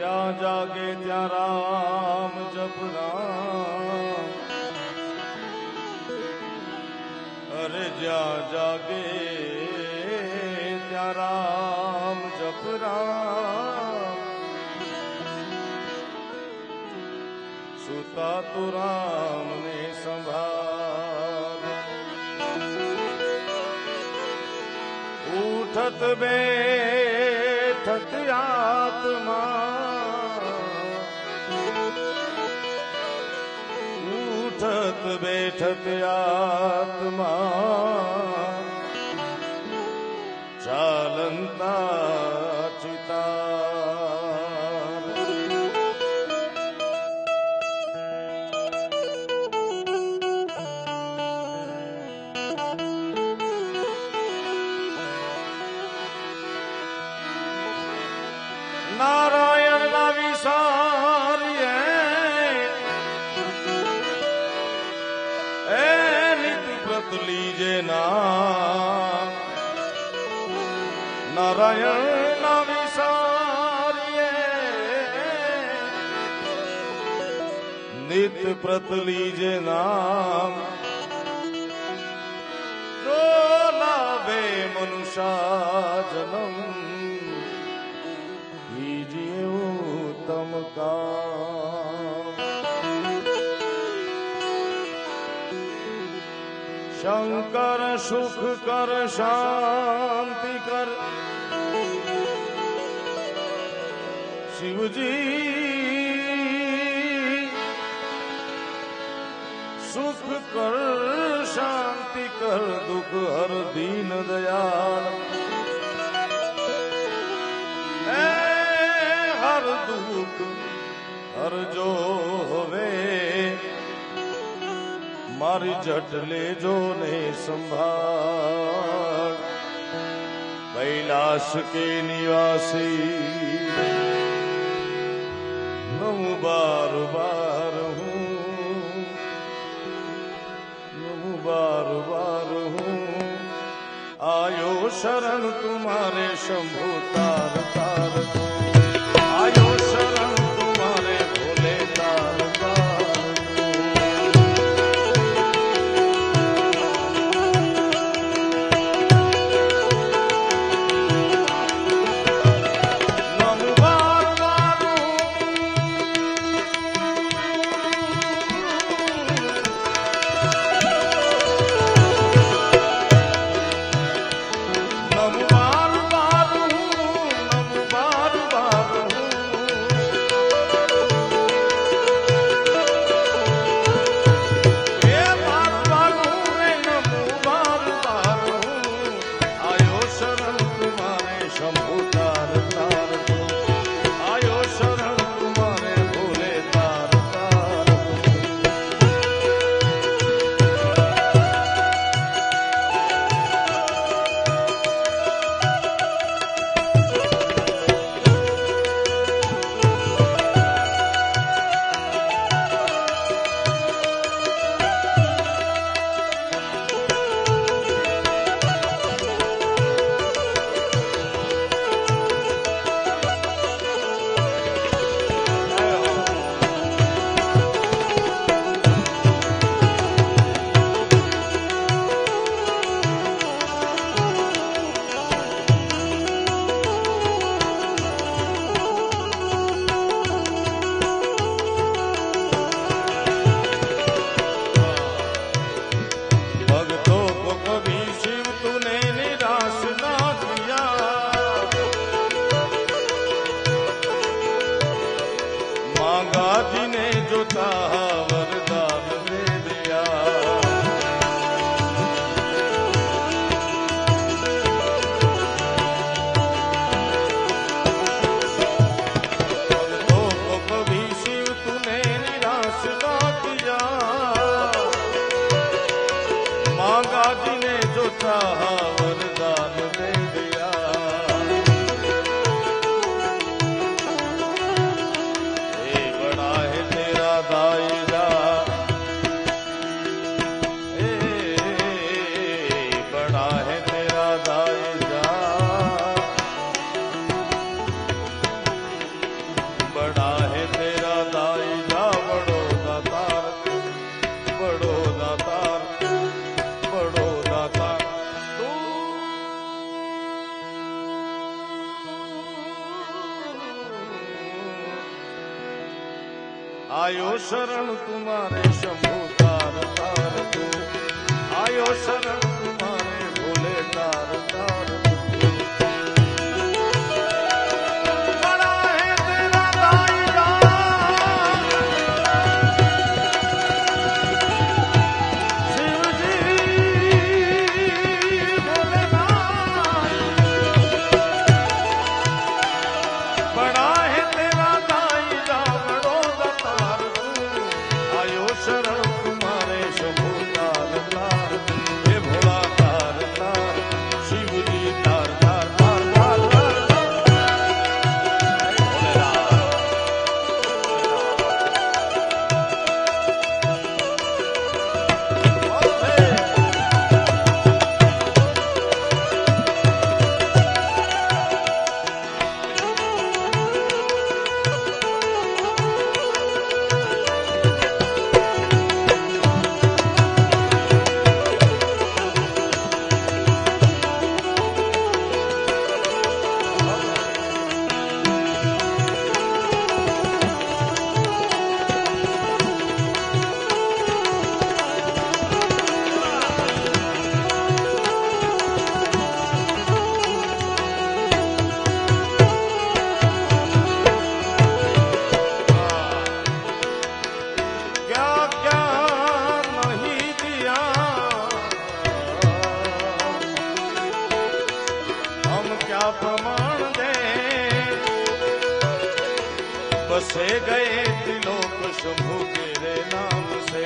જ્યાં જાગે ત્યાં રામ જપ રામ, અરે જ્યાં જાગે ત્યાં રામ જપ રામ, સુતા તો રામ ને સંભાળ, ઉઠત બેઠત આત્મા, ઉઠત બેઠત આત્મા, ચાલંતા ચિતાર. નારાયણ ના વિસારીએ એ નિત વ્રત લીજે ના, નારાયણ ના વિસારીએ નિત વ્રત લીજે નામ, જો લાવે મનુષ્ય જન્મ ઉત્તમ કામ. શંકર સુખ કર શાંતિ કર, શિવજી સુખ કર શાંતિ કર, દુઃખ હર દીન દયાલ, હર દુઃખ હર જો હવે મારી જટ લેજો ને સંભાળ. કૈલાસ કે નિવાસી નમું બાર બાર હું, નમું બાર બાર હું, આયો શરણ તુમારે શંભુ તાર તાર તું, આયો શરણ તુમારે ભોલે તાર તાર आयो शरण तुम्हारे शंभु तार तार तू, आयो शरण तुम्हारे भोले तार तार तू। बड़ा है तेरा दाईरा शिव जी भोलेनाथ, बड़ा है तेरा दाईरा बड़ो दातार तू, आयो शरण तुम्हारे शंभु तार तार, हे भोला तार तार, शिव जी तार तार तार तार तार क्या क्या नहीं दिया हम क्या प्रमाण दे, बसे गए त्रिलोक शंभु तेरे नाम से।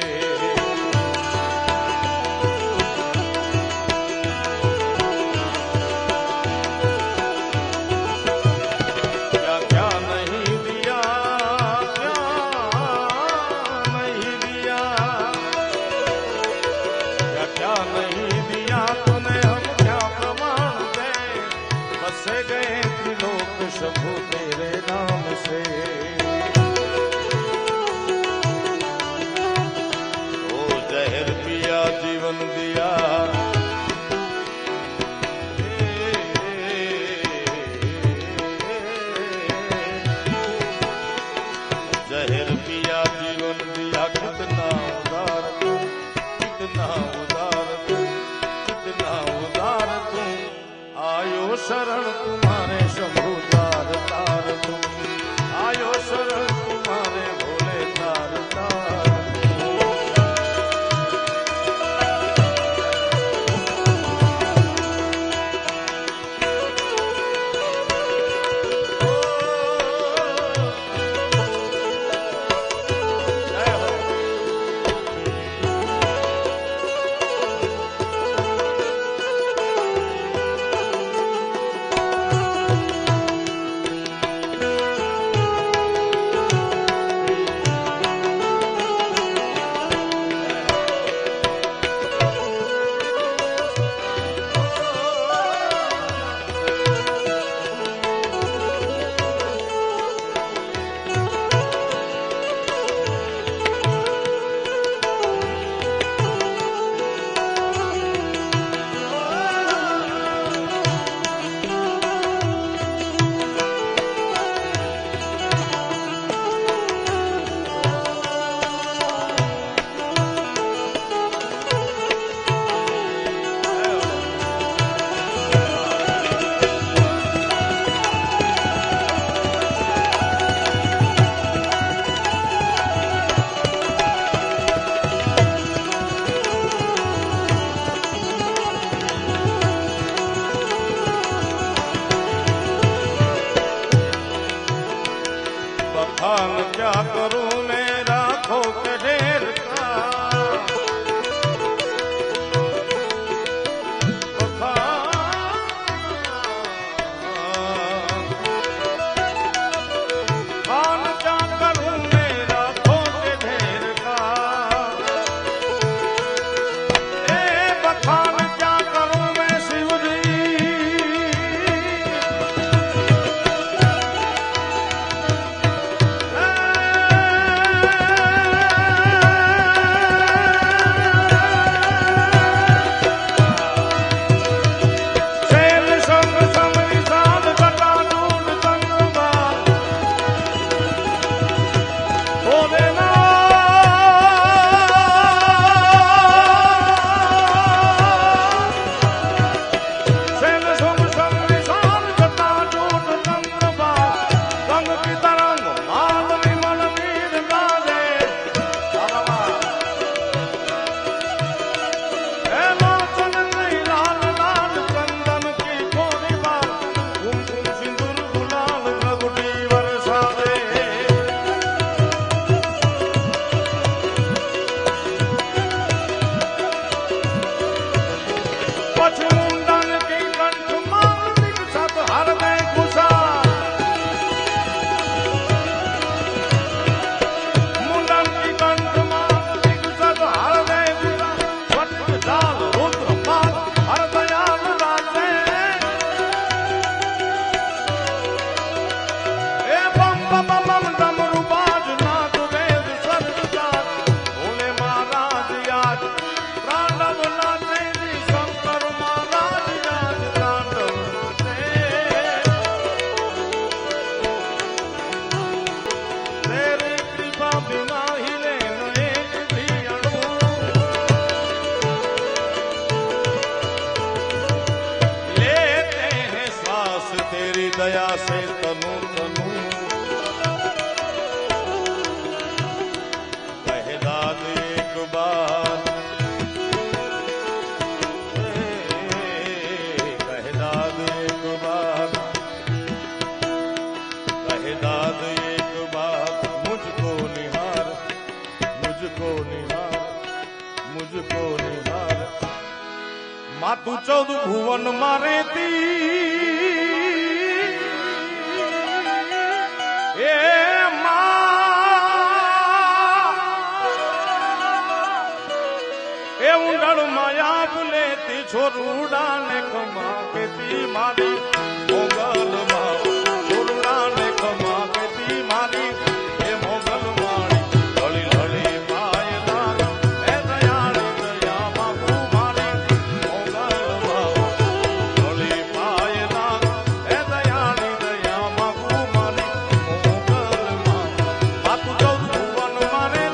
क्या क्या नहीं दिया, क्या नहीं दिया, क्या क्या नहीं दिया तूने हम क्या प्रमाण दे, बसे गए त्रिलोक शंभु तेरे नाम से। ओ जहर पिया जीवन दिया, जहर पिया जीवन दिया, कितना उदार तू, कितना उदार तू, कितना उदार तू, आयो शरण तुम्हारे शंभु तार तार तू, आयो शरण तुम्हारे भोले तार तार तू। जय हो। માતું 14 ભુવન મારે એ એ ઊંડાણ માયા ભૂલેતી છોરુડા ને કમા કેતી મારી મોગલ માં છોરુડા ને કમા કેતી મારી એ મોગલ મારી લળી લળી પાય લાગ એ દયાળી દયા માંગુ મારી મોગલ માં લળી પાય લાગ એ દયાળી દયા માંગુ મારી મોગલ માં બાપુ 14 ભુવન મારે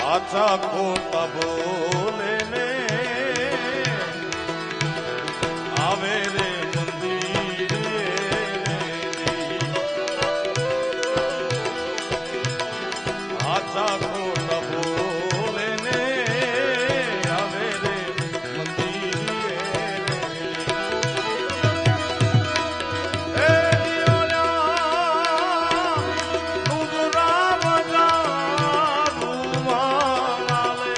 સાચા ખોટા બોલે ને આવે રે મંદિરે સાચા ખોટા બોલે ને આવે રે મંદિરે એ દિયોલા નુગરા બજારું માલે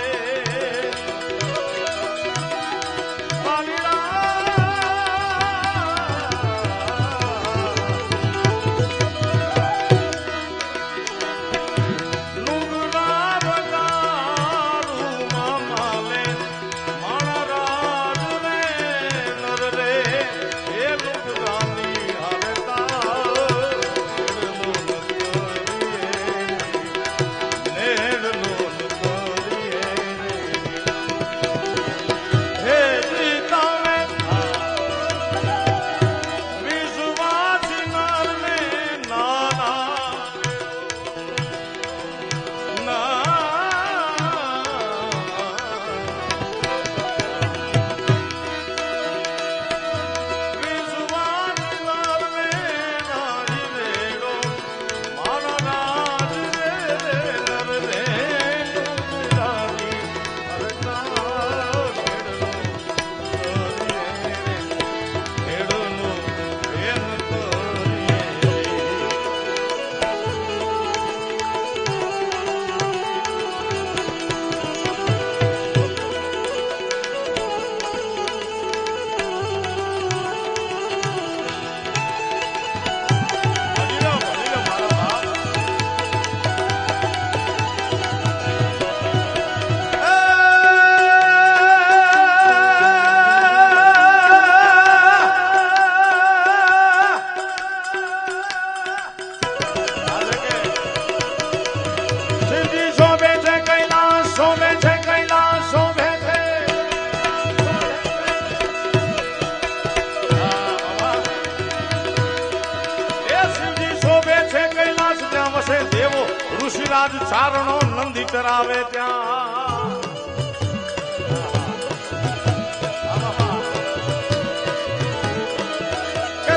ઋષિરાજ ચારણો નંદી કરાવે ત્યાં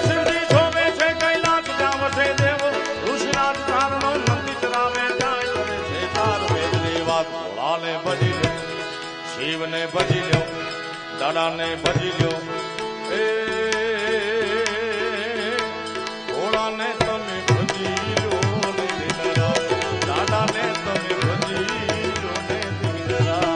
શિવજી શોભે છે કૈલાસ ત્યાં વસે દેવો ઋષિરાજ ચારણો નંદી કરાવે ત્યાં કરે છે ચાર વેદની વાત ભોળાને ભજી લ્યો શિવને ભજી લ્યો દાદાને ભજી લ્યો એ ભોળાને તમે ભજી લ્યો દાદાને તમે ભજી લો ને દીકરા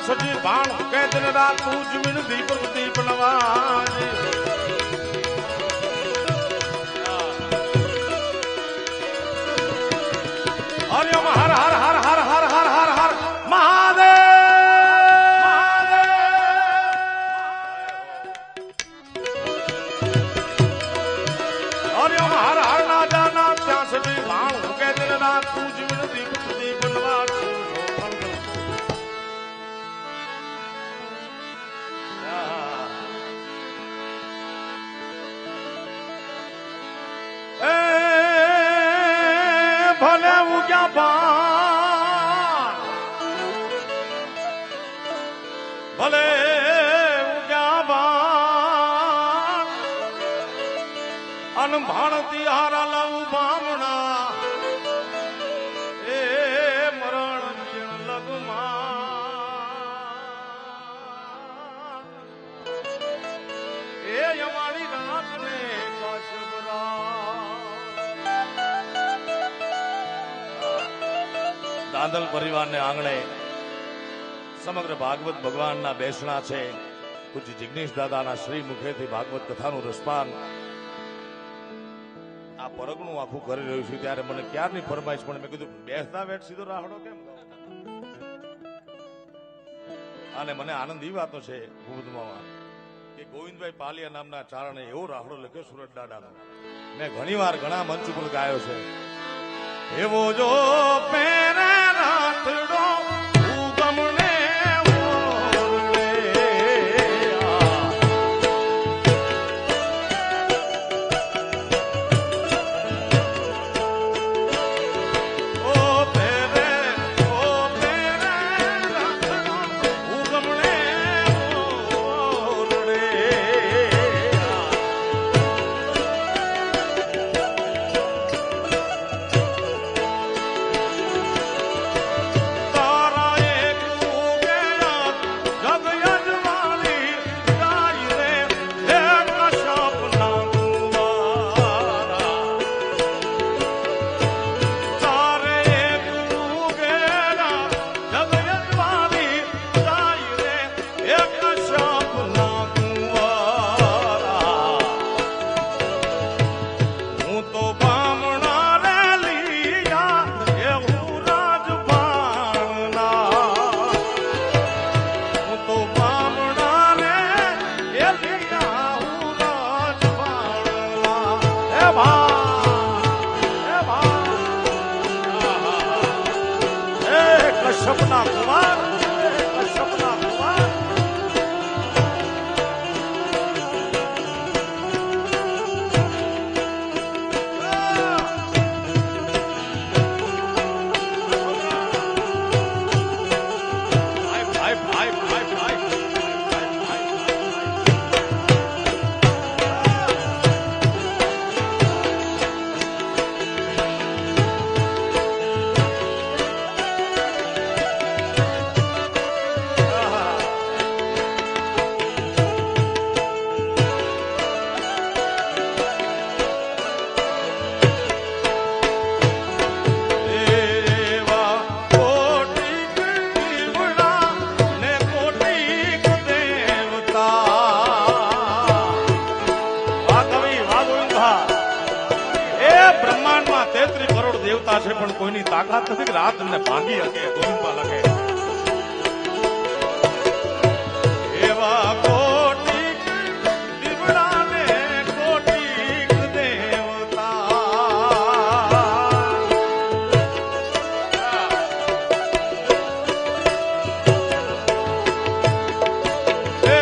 સજી ભાણ કે દિન રાત તું જમીન દીપ દીપ નવાજ હરિયમ હર હર હર હર હર હર હર હર મહાદેવ હરિયમ હર હર ના જાના ત્યાં સજી ભાણ કે દિન રાત તું જમીન દીપ દીપ નવાજ ભલે ઉગ્યા બાણ ભલે ઉગ્યા બાણ અનભાણતી હારા લઉ બામણા એ દાંદલ પરિવારને આંગણે સમગ્ર ભાગવત ભગવાનના બેસણા છે. પૂજ્ય જિગ્નેશ દાદાના શ્રી મુખેથી ભાગવત કથાનું રસપાન આ પરગણું આખું કરી રહ્યું છું. ત્યારે મને ક્યારની ફરમાઈશ, પણ મેં કીધું બેસતા વેઠ સીધો રાહડો કેમ? અને મને આનંદ એ વાતો છે ભૂપતમાં કે ગોવિંદભાઈ પાલિયા નામના ચારણે એવો રાહડો લખ્યો સુરત દાદાનો. મેં ઘણી વાર ઘણા મંચ ઉપર ગાયો છે. એવો જો પેરે રાતડો ઉગમને સપના કુમાર સપના કુમાર છે, પણ કોઈની તાકાત નથી રાત ને ભાંગી શકે. ગોવિંદપા લખે એવા કોટી દીવડા ને કોટી દેવતા એ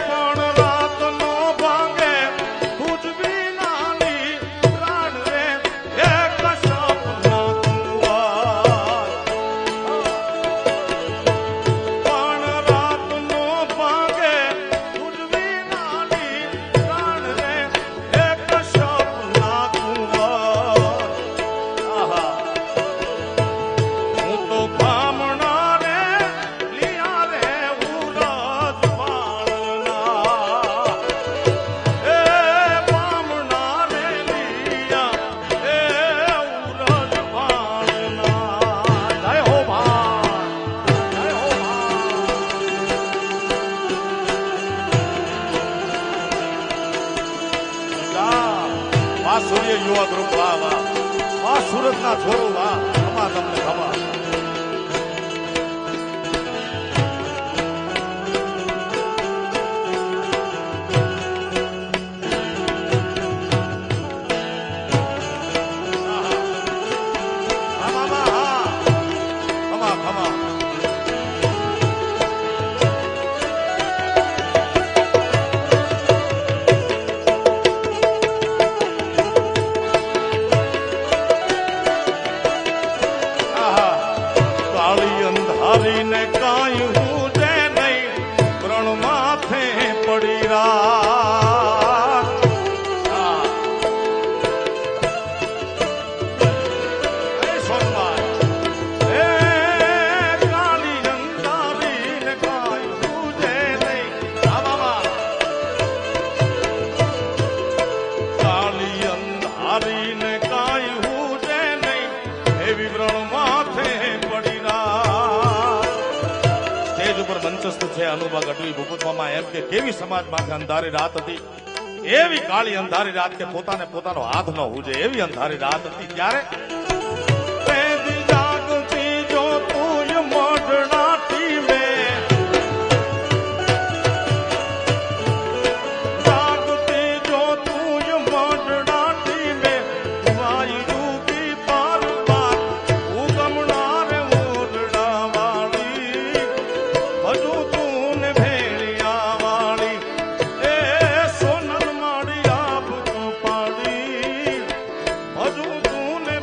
પણ રાત નો ભાંગે તુજ બી નાની પ્રાણ રે એક સૂર્ય યુવા ગ્રુપ વાહ વાહ સુરત ના છોરો વાહ ખમા તમને ખમા. પ્રશસ્ત છે અનુભવ ગઢવી ભૂપતમાં એમ કે કેવી સમાજ માટે અંધારી રાત હતી, એવી કાળી અંધારી રાત કે પોતાને પોતાનો હાથ ન હુજે એવી અંધારી રાત હતી. ત્યારે જાગતી જો તું મોઢણાટી મેં, જાગતી જો તું મોઢણાટી મેં, વાઈ ડૂબી પાર પાર ઉગમનાર ઓરડા વાળી, બધું તું ને ભેળિયા વાળી, એ સોનલ માળી આપ તો પાડી, બધું તું ને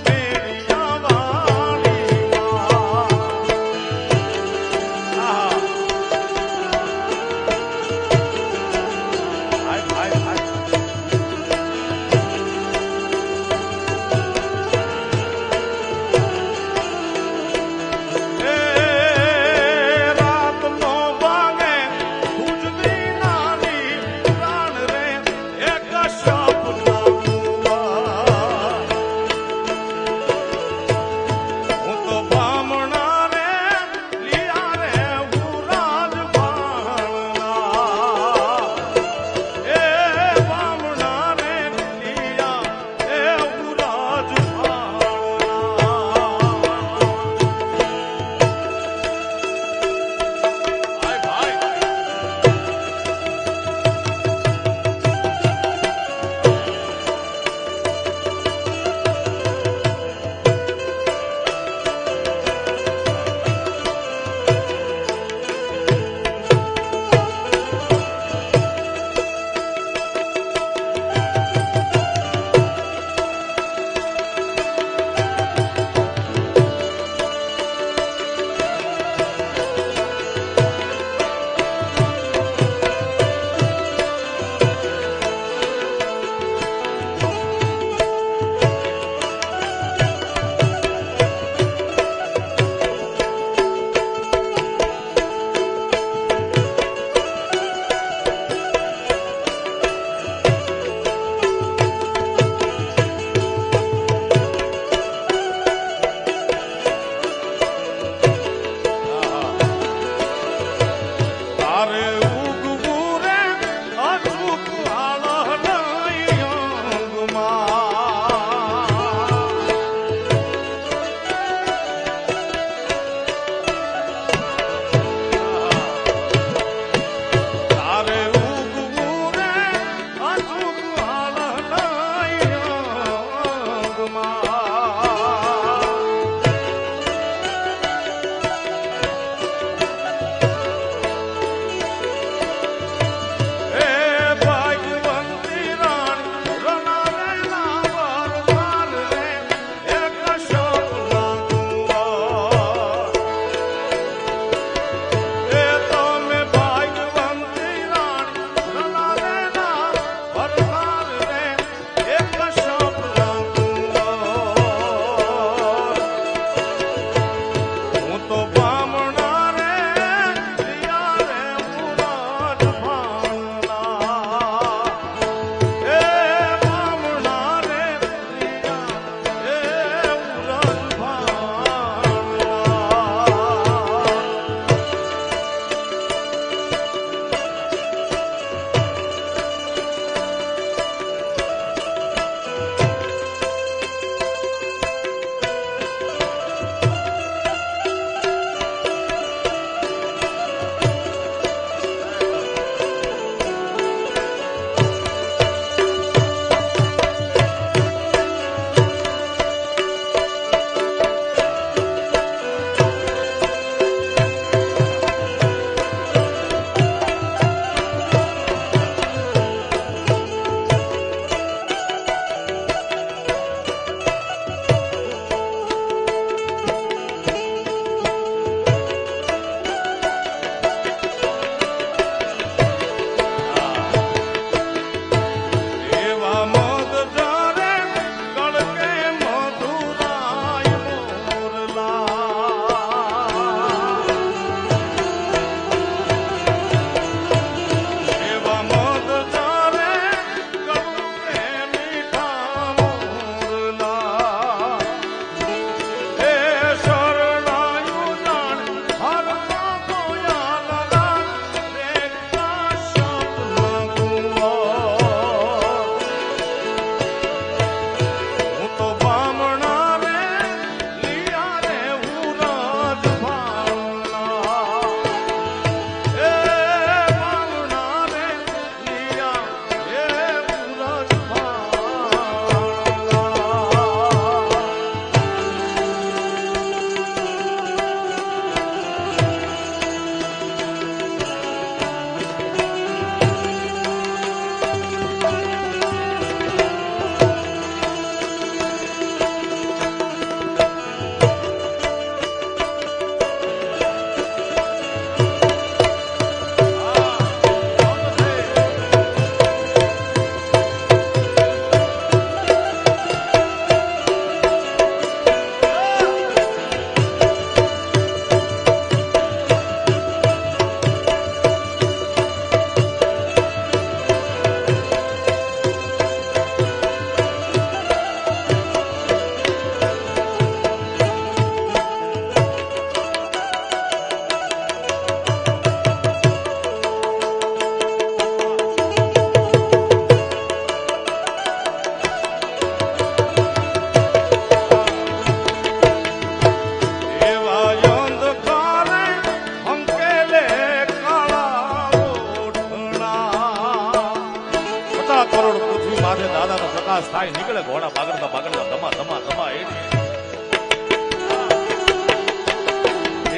થાય નીકળે ઘોડા બાગડતા બાગડતા ધમા ધમા ધમા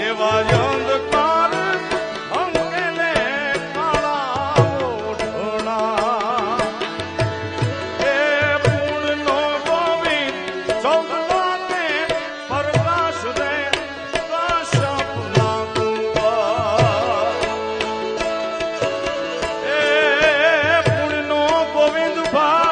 એવા અંધકાર અંગને કાળા ઓઢણા એ પૂર્ણનો ગોવિંદ સૌને પ્રકાશ રે કાશપ લાગુવા એ પૂર્ણનો ગોવિંદ ભા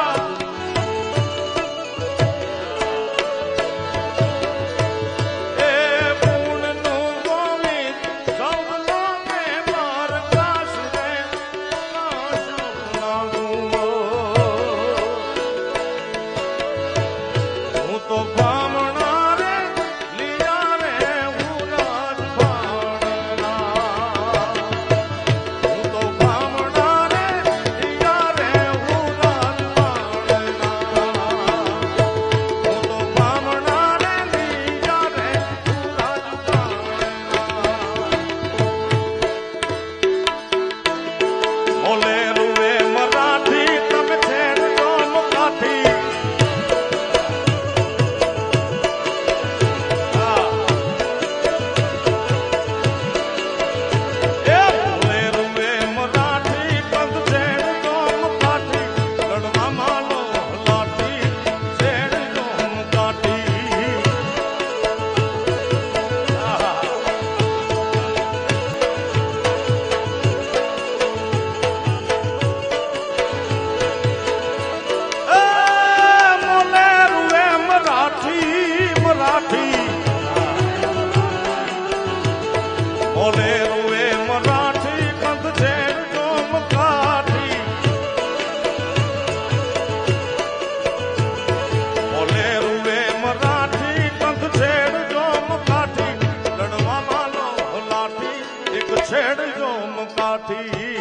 છેડજો મુકાઠી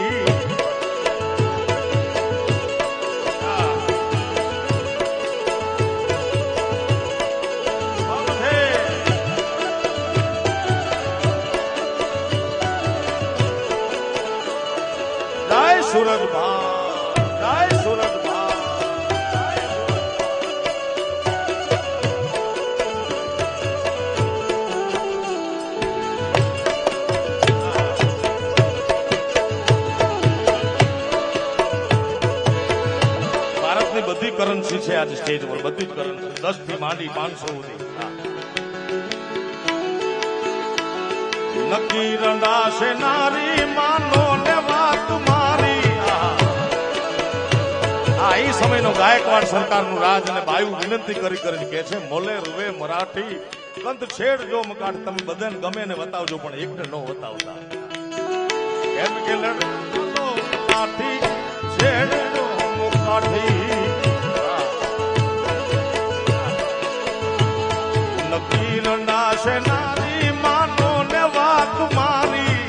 જય સુરત ભા જય સુરત ભા બધી કરન્સી છે આજે સ્ટેજ પર બધી જ કરન્સી 10 થી માંડી 500 સુધી નક્કી રંડાશે નારી માનો ને વાત મારી આ એ સમયનો ગાયકવાડ સરકારનું રાજ અને બાયુ વિનંતી કરી કરીને કે છે મોલે રૂવે મરાઠી કંત છેડ જો મકાટ તમે બધાને ગમે ને બતાવજો પણ એકને ન બતાવતા એમ કે લડો લાઠી છેડ જો મુકાઠી નક્કી રંડાશે નારી માનો ને વાત મારી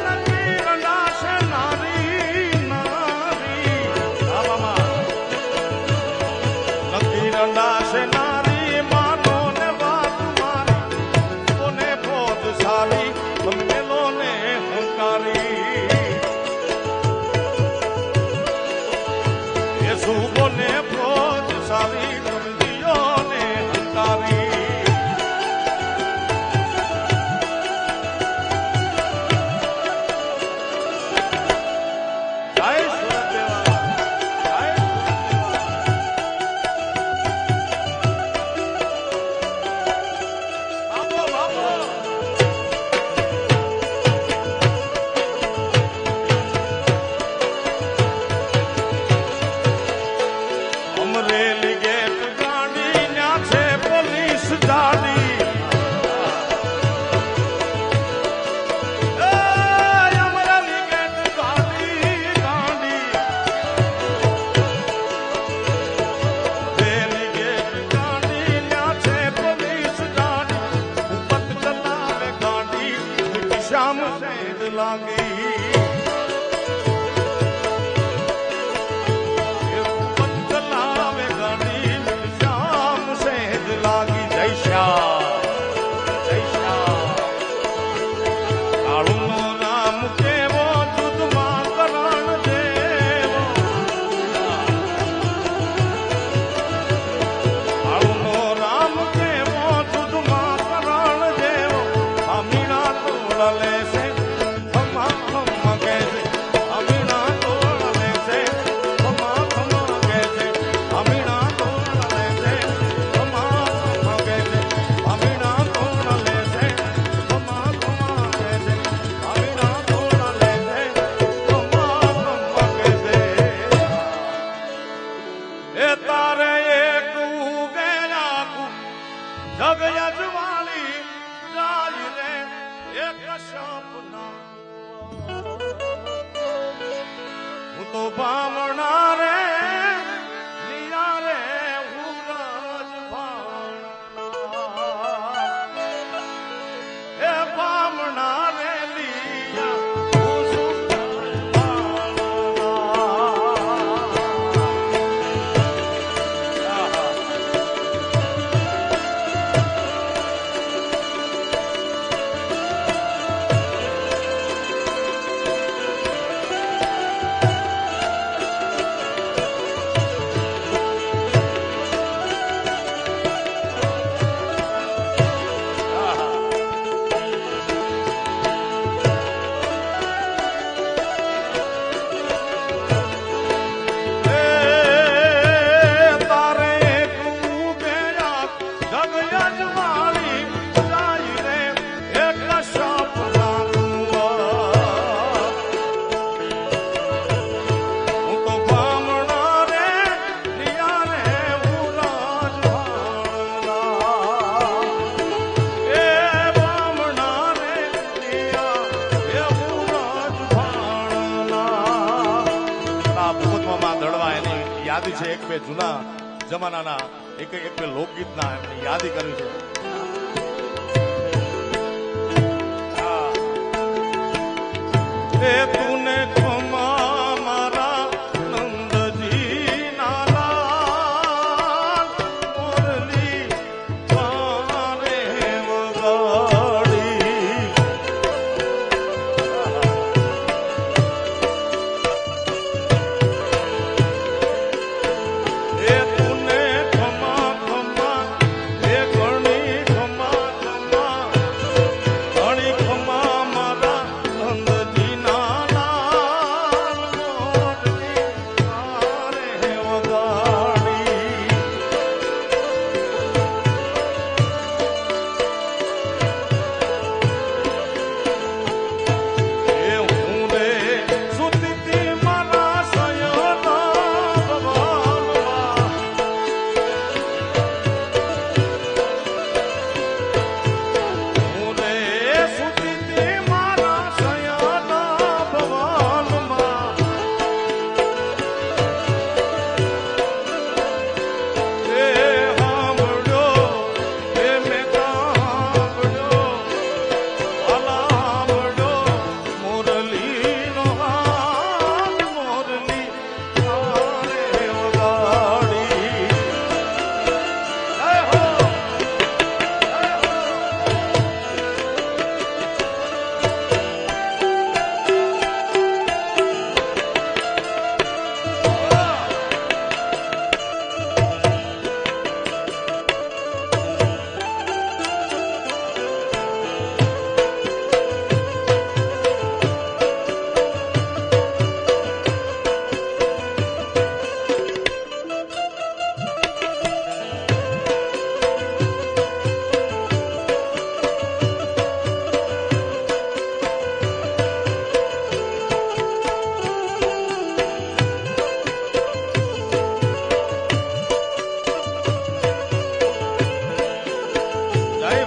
નક્કી રંડાશે નારી નારી નક્કી રંડાશે નારી માનો ને વાત મારી કોને પોત સારી મેલો ને હંકારી યેસુ કોને સારી નંદીઓને હંકારી જય સુરત દેવા જય સુરત દેવા જગ યજવાળી જાય રે એક સપના હું તો બામણા રે લીયા રે હું રાજભાણા હે બામણા રે લીયા હું છે એક બે જૂના જમાનાના એક બે લોકગીતના એમની યાદી કરી છે. એ તુને ખમા મારા નંદજી નાલા મુરલી પારે વગાડી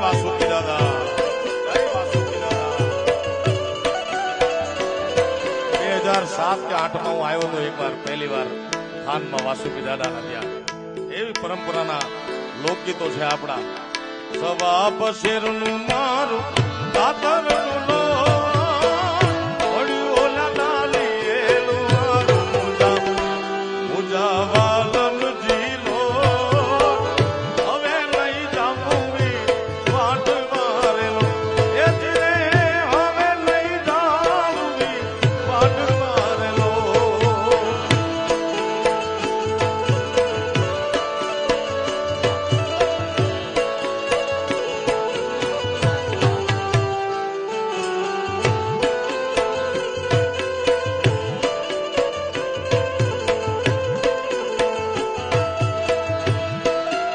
વાસુકી દાદા 2007 કે 8 માં હું આવ્યો હતો એકવાર પહેલી વાર ખાનમાં વાસુકી દાદાના ત્યાં. એવી પરંપરાના લોકગીતો છે આપણા. સવા પશેરનું મારું દાતરનું લો ઓળ્યું ઓલા ડાલીએલું મારું મુજા વાલમ જીલો હવે નહીં જામુવી વાટ મારેલો એ ધીરે હવે નહીં જામુવી વાટ મારેલો.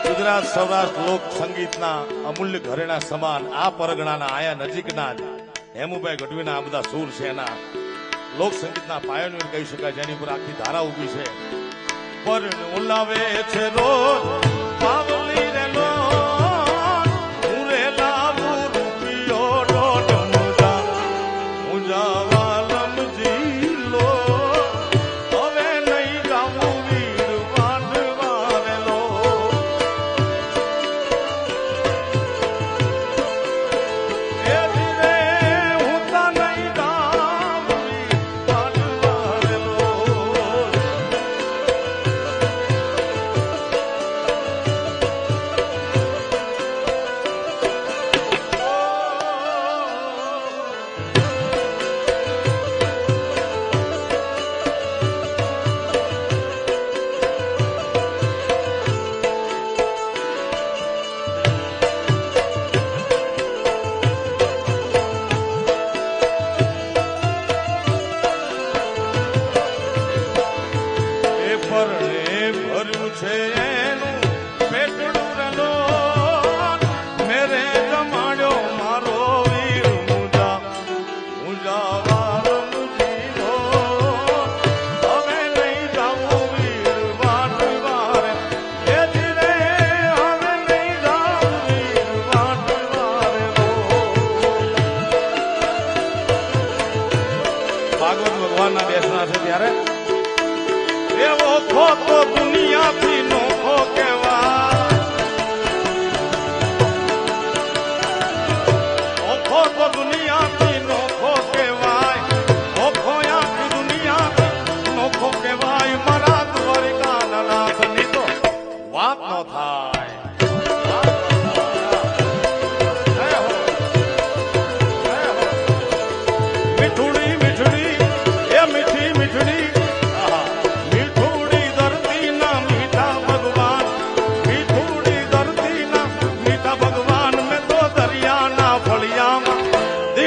ગુજરાત સૌરાષ્ટ્ર લોક સંગીતના અમૂલ્ય ઘરેણા સમાન આ પરગણાના આયા નજીકના જ હેમુભાઈ ગઢવીના આ બધા સૂર છે. એના લોક સંગીતના પાયોનિયર કહી શકાય, જેની ઉપર આખી ધારા ઉભી છે. પર ઉલાવે છે રોજ પાવલી રે લો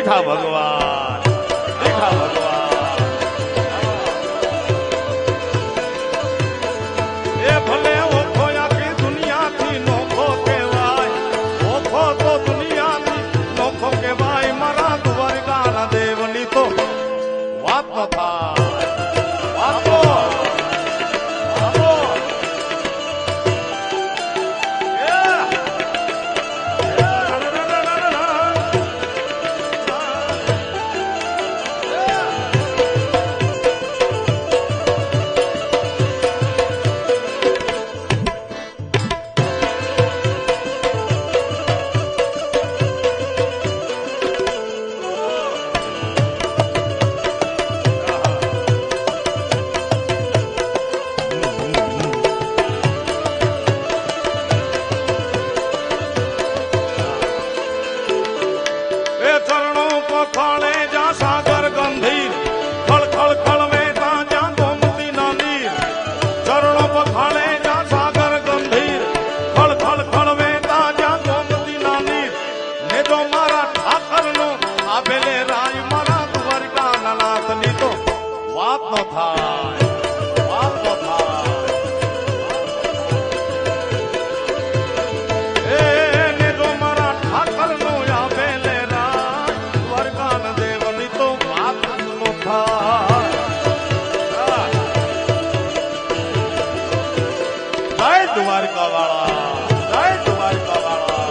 દેખા ભગવાન, દેખા ભગવાન. એ ભલે ઓખો આખી દુનિયાથી નોખો કહેવાય, ઓખો તો દુનિયાથી નોખો કહેવાય, મારા દ્વારકાના દેવની તો વાત ન થાય. વાતો ખાણે જા સાગર ગંભીર, ખળ ખળ ખળવે જ્યાં ગોમતી ના નીર. ચરણો પખાણે જા સાગર ગંભીર, ખળ ખળ ખળવે જ્યાં ગોમતી ના નીર. ને જો મારા ઠાકરનો આવેલે રાય, મારા દ્વારકાના નાથની તો વાત ન થાય, વાત ન થાય. ને જો મારા ઠાકરનો આવેલે દ્વારકા વાળા, જય દ્વારકા વાળા.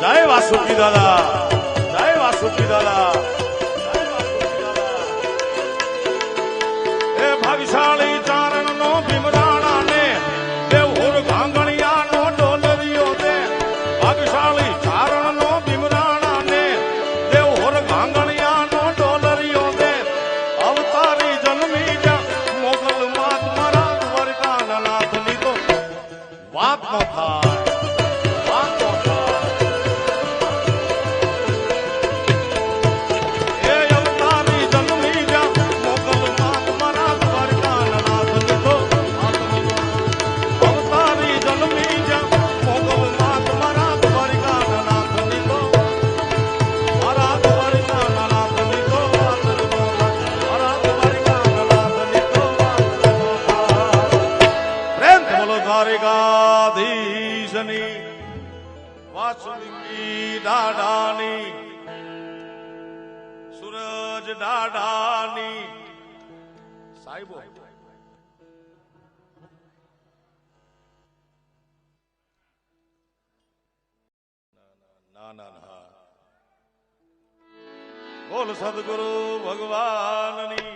જય વાસુકી દાદા, જય વાસુકી દાદા. એ ભાગશાળી ચારણ નો ભીમરાણા ને દેવહુર ગાંગણિયા નો ડોલરિયો દે. ભાગશાળી ચારણ નો ભીમરાણા ને દેવહુર ગાંગણિયા નો ડોલરિયો દે. અવતારી જન્મી જા મોગલ માત, મારા દ્વારકાના નાથની તો વાત ન થાય, વાત ન થાય. એ અવતારી જન્મી જા મોગલ માત, મારા દ્વારકાના નાથની તો અવતારી જન્મી જા મોગલ માત, મારા દ્વારકાના નાથની તો, મારા દ્વારકાના નાથની તો વાત ન થાય, મારા દ્વારકાના નાથની તો વાત ન થાય. પ્રેમ બોલો દ્વારકાધીશની, વાસુકી દાદાની, સૂરજ દાદાની. સાહેબો ના ના ના, બોલ સદગુરુ ભગવાનની.